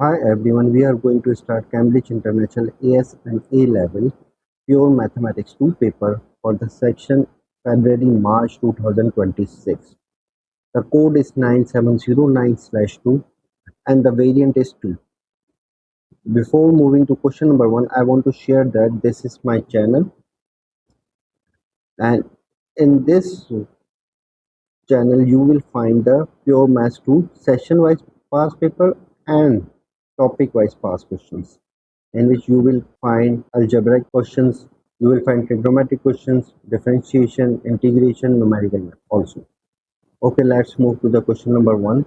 Hi everyone, we are going to start Cambridge International AS and A Level Pure Mathematics 2 paper for the section February-March 2026. The code is 9709/2 and the variant is 2. Before moving to question number 1, I want to share that this is my channel, and in this channel you will find the Pure Maths 2 session-wise past paper and topic-wise past questions, in which you will find algebraic questions, you will find trigonometric questions, differentiation, integration, numerical math also. Okay, let's move to the question number 1.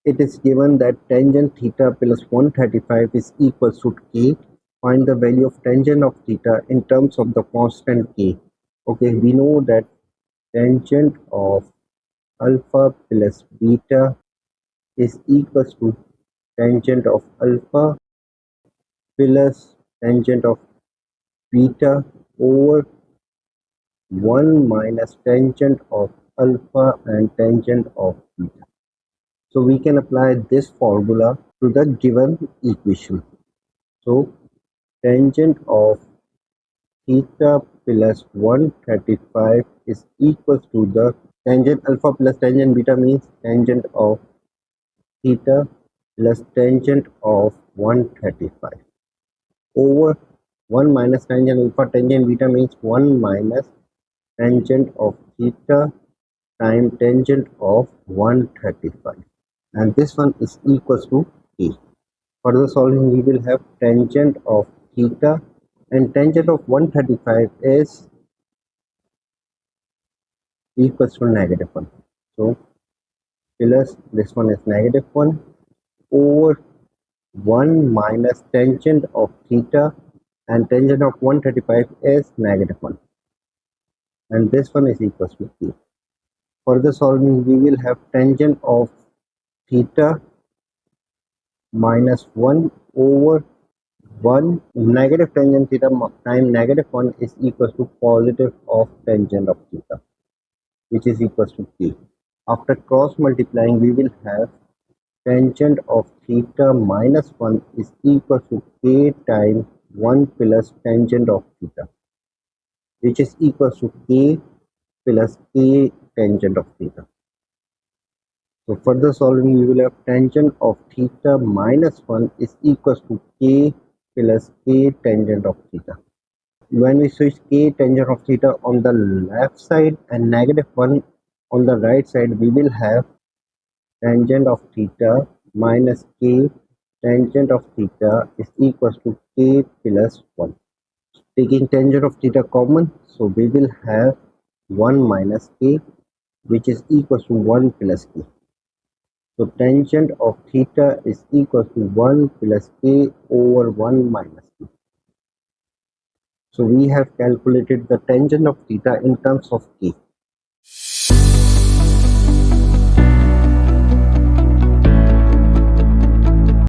It is given that tangent theta plus 135 is equals to k. Find the value of tangent of theta in terms of the constant k. Okay, we know that tangent of alpha plus beta is equals to tangent of alpha plus tangent of beta over 1 minus tangent of alpha and tangent of beta. So we can apply this formula to the given equation. So tangent of theta plus 135 is equals to the tangent alpha plus tangent beta means tangent of theta plus tangent of 135 over 1 minus tangent alpha tangent beta means 1 minus tangent of theta times tangent of 135, and this one is equals to k. Further solving, we will have tangent of theta and tangent of 135 is equals to -1. So plus this one is -1 over 1 minus tangent of theta and tangent of 135 is -1, and this one is equals to k. Further solving, we will have tangent of theta minus 1 over 1 negative tangent theta times -1 is equals to positive of tangent of theta, which is equals to k. After cross multiplying, we will have tangent of theta minus 1 is equals to k times 1 plus tangent of theta, which is equals to k plus k tangent of theta. So further solving, we will have tangent of theta minus 1 is equals to k plus k tangent of theta. When we switch k tangent of theta on the left side and -1 on the right side, we will have tangent of theta minus k tangent of theta is equals to k plus 1. Taking tangent of theta common, so we will have 1 minus k, which is equals to 1 plus k. So tangent of theta is equal to 1 plus k over 1 minus k. So we have calculated the tangent of theta in terms of k.